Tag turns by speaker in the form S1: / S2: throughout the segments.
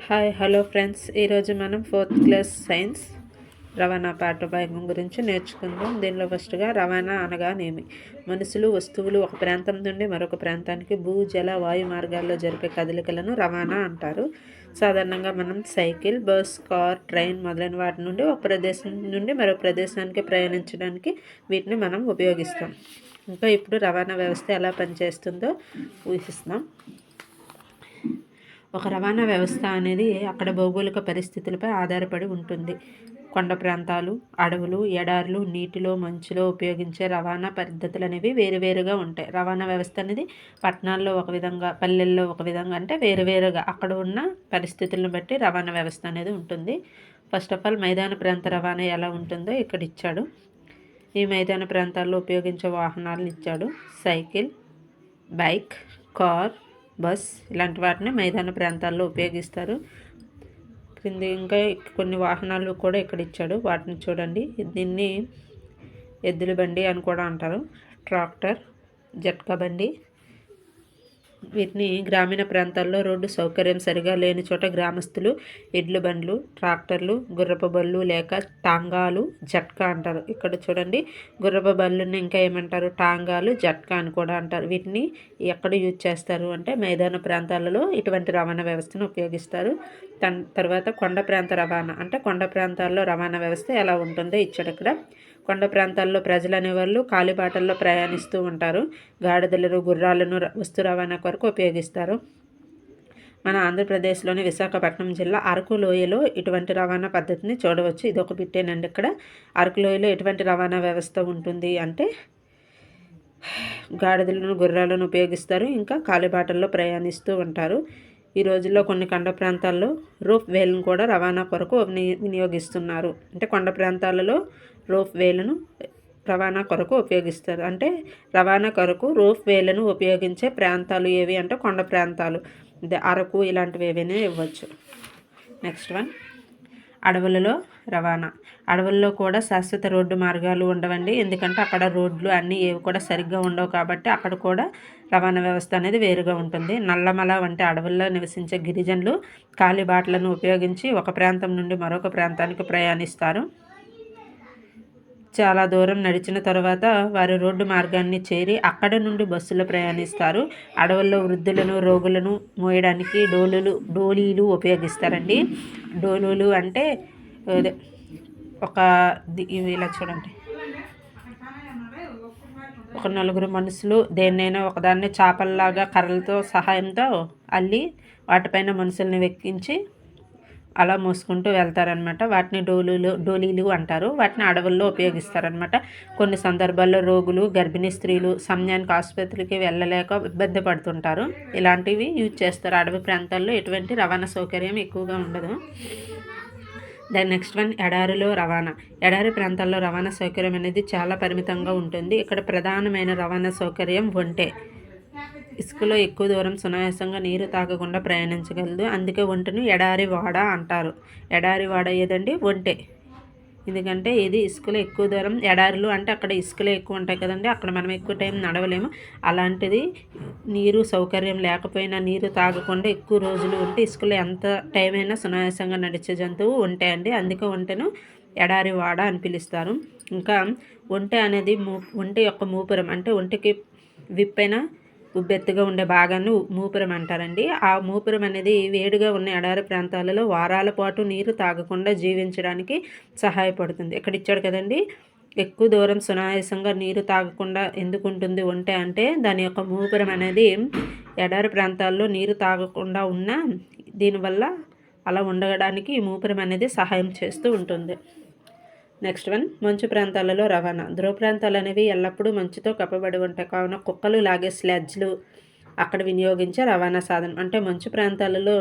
S1: Hi hello friends, ఈరోజు మనం 4th class science రవాణా పాఠభాగం గురించి నేర్చుకుందాం. దీనిలో ఫస్ట్గా రవాణా అనగానేమి? మనుషులు, వస్తువులు ఒక ప్రాంతం నుండి మరొక ప్రాంతానికి భూ, జల, వాయు మార్గాల్లో జరిపే కదలికలను రవాణా అంటారు. సాధారణంగా మనం సైకిల్, బస్, కార్, ట్రైన్ మొదలైన వాటి నుండి ఒక ప్రదేశం నుండి మరొక ప్రదేశానికి ప్రయాణించడానికి వీటిని మనం ఉపయోగిస్తాం. ఇంకా ఇప్పుడు రవాణా వ్యవస్థ ఎలా పనిచేస్తుందో ఊహిస్తున్నాం. ఒక రవాణా వ్యవస్థ అనేది అక్కడ భౌగోళిక పరిస్థితులపై ఆధారపడి ఉంటుంది. కొండ ప్రాంతాలు, అడవులు, ఎడారులు, నీటిలో, మంచులో ఉపయోగించే రవాణా పద్ధతులు అనేవి వేరువేరుగా ఉంటాయి. రవాణా వ్యవస్థ అనేది పట్టణాల్లో ఒక విధంగా, పల్లెల్లో ఒక విధంగా, అంటే వేరువేరుగా అక్కడ ఉన్న పరిస్థితులను బట్టి రవాణా వ్యవస్థ అనేది ఉంటుంది. ఫస్ట్ ఆఫ్ ఆల్ మైదాన ప్రాంత రవాణా ఎలా ఉంటుందో ఇక్కడ ఇచ్చాడు. ఈ మైదాన ప్రాంతాల్లో ఉపయోగించే వాహనాలను ఇచ్చాడు. సైకిల్, బైక్, కార్, బస్ ఇలాంటి వాటిని మైదాన ప్రాంతాల్లో ఉపయోగిస్తారు. క్రింది ఇంకా కొన్ని వాహనాలు కూడా ఇక్కడ ఇచ్చాడు, వాటిని చూడండి. దీన్ని ఎద్దుల బండి అని కూడా అంటారు. ట్రాక్టర్, జట్కా బండి. వీటిని గ్రామీణ ప్రాంతాల్లో రోడ్డు సౌకర్యం సరిగా లేని చోట గ్రామస్తులు ఎడ్ల బండ్లు, ట్రాక్టర్లు, గుర్రపు బళ్ళు లేక టాంగాలు, జట్కా అంటారు. ఇక్కడ చూడండి, గుర్రపు బళ్ళుని ఇంకా ఏమంటారు? టాంగాలు, జట్కా అని కూడా అంటారు. వీటిని ఎక్కడ యూజ్ చేస్తారు అంటే మైదాన ప్రాంతాలలో ఇటువంటి రవాణా వ్యవస్థను ఉపయోగిస్తారు. తర్వాత కొండ ప్రాంత రవాణా, అంటే కొండ ప్రాంతాల్లో రవాణా వ్యవస్థ ఎలా ఉంటుందో ఇచ్చాడు ఇక్కడ. కొండ ప్రాంతాల్లో ప్రజలు అనేవాళ్ళు కాలిబాటల్లో ప్రయాణిస్తూ ఉంటారు. గాడిదలను, గుర్రాలను వస్తు రవాణా కొరకు ఉపయోగిస్తారు. మన ఆంధ్రప్రదేశ్లోని విశాఖపట్నం జిల్లా అరకు లోయలో ఇటువంటి రవాణా పద్ధతిని చూడవచ్చు. ఇది ఒక బిట్టేనండి. ఇక్కడ అరకు లోయలో ఎటువంటి రవాణా వ్యవస్థ ఉంటుంది అంటే గాడిదలను, గుర్రాలను ఉపయోగిస్తారు. ఇంకా కాలిబాటల్లో ప్రయాణిస్తూ ఉంటారు. ఈ రోజుల్లో కొన్ని కొండ ప్రాంతాల్లో రోప్ వేలను కూడా రవాణా కొరకు వినియోగిస్తున్నారు. అంటే కొండ ప్రాంతాలలో రోప్ వేలను రవాణా కొరకు ఉపయోగిస్తారు. అంటే రవాణా కొరకు రోప్ వేలను ఉపయోగించే ప్రాంతాలు ఏవి అంటే కొండ ప్రాంతాలు, అరకు ఇలాంటివి ఏవైనా ఇవ్వచ్చు. నెక్స్ట్ వన్, అడవులలో రవాణా. అడవుల్లో కూడా శాశ్వత రోడ్డు మార్గాలు ఉండవండి. ఎందుకంటే అక్కడ రోడ్లు అన్నీ ఏవి కూడా సరిగ్గా ఉండవు కాబట్టి అక్కడ కూడా రవాణా వ్యవస్థ అనేది వేరుగా ఉంటుంది. నల్లమల వంటి అడవుల్లో నివసించే గిరిజనులు కాలిబాటలను ఉపయోగించి ఒక ప్రాంతం నుండి మరొక ప్రాంతానికి ప్రయాణిస్తారు. చాలా దూరం నడిచిన తర్వాత వారు రోడ్డు మార్గాన్ని చేరి అక్కడ నుండి బస్సులో ప్రయాణిస్తారు. అడవుల్లో వృద్ధులను, రోగులను మోయడానికి డోలీలు ఉపయోగిస్తారండి. డోలులు అంటే ఇలా చూడండి, ఒక నలుగురు మనుషులు దేన్నైనా ఒకదాన్ని చాపల్లాగా కర్రలతో సహాయంతో అల్లి వాటిపైన మనుషుల్ని వెక్కించి అలా మోసుకుంటూ వెళ్తారనమాట. వాటిని డోలీలు అంటారు. వాటిని అడవుల్లో ఉపయోగిస్తారనమాట. కొన్ని సందర్భాల్లో రోగులు, గర్భిణీ స్త్రీలు సమయానికి ఆసుపత్రికి వెళ్ళలేక ఇబ్బంది పడుతుంటారు. ఇలాంటివి యూజ్ చేస్తారు. అడవి ప్రాంతాల్లో ఎటువంటి రవాణా సౌకర్యం ఎక్కువగా ఉండదు. దాని నెక్స్ట్ వన్, ఎడారిలో రవాణా. ఎడారి ప్రాంతాల్లో రవాణా సౌకర్యం అనేది చాలా పరిమితంగా ఉంటుంది. ఇక్కడ ప్రధానమైన రవాణా సౌకర్యం ఒంటె. ఇసుకలో ఎక్కువ దూరం సునాయాసంగా నీరు తాగకుండా ప్రయాణించగలదు. అందుకే ఒంటెను ఎడారి వాడ అంటారు. ఎడారి వాడ ఏదండి? ఒంటె. ఎందుకంటే ఇది ఇసుకలో ఎక్కువ దూరం, ఎడారులు అంటే అక్కడ ఇసుకలు ఎక్కువ ఉంటాయి కదండి, అక్కడ మనం ఎక్కువ టైం నడవలేము. అలాంటిది నీరు సౌకర్యం లేకపోయినా నీరు తాగకుండా ఎక్కువ రోజులు ఉంటే ఇసుకలో ఎంత టైం అయినా సునాయాసంగా నడిచే జంతువు ఒంటె అండి. అందుకే ఒంటెను ఎడారి వాడ అని పిలుస్తారు. ఇంకా ఒంటె అనేది ఒంటె యొక్క మూపురం, అంటే ఒంటెకి విప్పైన ఉబ్బెత్తుగా ఉండే భాగాన్ని మూపురం అంటారండి. ఆ మూపురం అనేది వేడిగా ఉన్న ఎడారి ప్రాంతాలలో వారాల పాటు నీరు తాగకుండా జీవించడానికి సహాయపడుతుంది. ఇక్కడ ఇచ్చాడు కదండి, ఎక్కువ దూరం సునాయాసంగా నీరు తాగకుండా ఎందుకు ఉంటుంది ఒంటె అంటే దాని యొక్క మూపురం అనేది ఎడారి ప్రాంతాల్లో నీరు తాగకుండా ఉన్న దీనివల్ల అలా ఉండడానికి ఈ మూపురం అనేది సహాయం చేస్తూ ఉంటుంది. నెక్స్ట్ వన్, మంచు ప్రాంతాలలో రవాణా. ధ్రువ ప్రాంతాలు అనేవి ఎల్లప్పుడూ మంచుతో కప్పబడి ఉంటాయి. కావున కుక్కలు లాగే స్లెడ్జ్లు అక్కడ వినియోగించే రవాణా సాధనం. అంటే మంచు ప్రాంతాలలో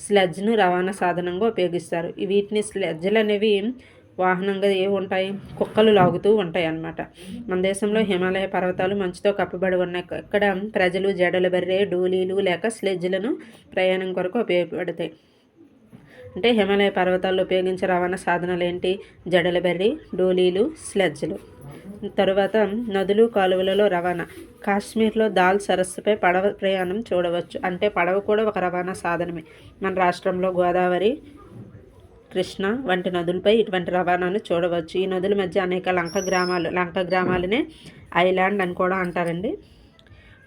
S1: స్లెడ్జ్ను రవాణా సాధనంగా ఉపయోగిస్తారు. వీటిని స్లెడ్జ్లు అనేవి వాహనంగా ఏవి ఉంటాయి? కుక్కలు లాగుతూ ఉంటాయి అన్నమాట. మన దేశంలో హిమాలయ పర్వతాలు మంచుతో కప్పబడి ఉన్నాయి. ఇక్కడ ప్రజలు జడల బర్రె, డోలీలు లేక స్లెడ్జ్లను ప్రయాణం కొరకు ఉపయోగపడతాయి. అంటే హిమాలయ పర్వతాల్లో ఉపయోగించే రవాణా సాధనాలు ఏంటి? జడల బెర్రీ, డోలీలు, స్లెడ్జ్లు. తరువాత నదులు కాలువలలో రవాణా. కాశ్మీర్లో దాల్ సరస్సుపై పడవ ప్రయాణం చూడవచ్చు. అంటే పడవ కూడా ఒక రవాణా సాధనమే. మన రాష్ట్రంలో గోదావరి, కృష్ణ వంటి నదులపై ఇటువంటి రవాణాను చూడవచ్చు. ఈ నదుల మధ్య అనేక లంక గ్రామాలనే ఐలాండ్ అని కూడా అంటారండి.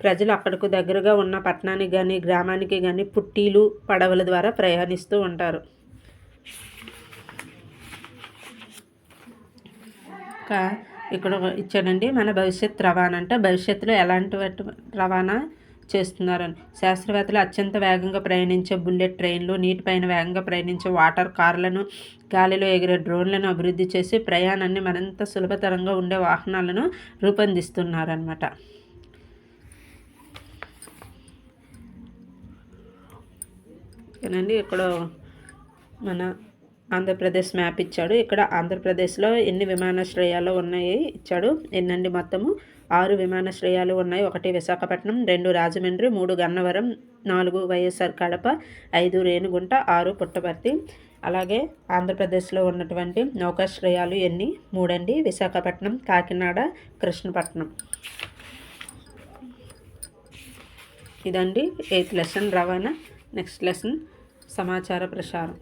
S1: ప్రజలు అక్కడకు దగ్గరగా ఉన్న పట్టణానికి కానీ గ్రామానికి కానీ పుట్టీలు పడవల ద్వారా ప్రయాణిస్తూ ఉంటారు. ఇక్కడ ఇచ్చాడండి మన భవిష్యత్ రవాణా. అంటే భవిష్యత్తులో ఎలాంటి రవాణా చేస్తున్నారని. శాస్త్రవేత్తలు అత్యంత వేగంగా ప్రయాణించే బుల్లెట్ ట్రైన్లు, నీటిపైన వేగంగా ప్రయాణించే వాటర్ కార్లను, గాలిలో ఎగిరే డ్రోన్లను అభివృద్ధి చేసి ప్రయాణాన్ని మరింత సులభతరంగా ఉండే వాహనాలను రూపొందిస్తున్నారన్నమాట. ఓకేనండి, ఇక్కడ మన ఆంధ్రప్రదేశ్ మ్యాప్ ఇచ్చాడు. ఇక్కడ ఆంధ్రప్రదేశ్లో ఎన్ని విమానాశ్రయాలు ఉన్నాయి ఇచ్చాడు. ఎన్నండి మొత్తము 6 విమానాశ్రయాలు ఉన్నాయి. 1 విశాఖపట్నం, 2 రాజమండ్రి, 3 గన్నవరం, 4 వైఎస్ఆర్ కడప, 5 రేణిగుంట, 6 పుట్టపర్తి. అలాగే ఆంధ్రప్రదేశ్లో ఉన్నటువంటి నౌకాశ్రయాలు ఎన్ని? 3 అండి. విశాఖపట్నం, కాకినాడ, కృష్ణపట్నం. ఇదండి 8th లెసన్ రవాణా. నెక్స్ట్ లెసన్ సమాచార ప్రసారం.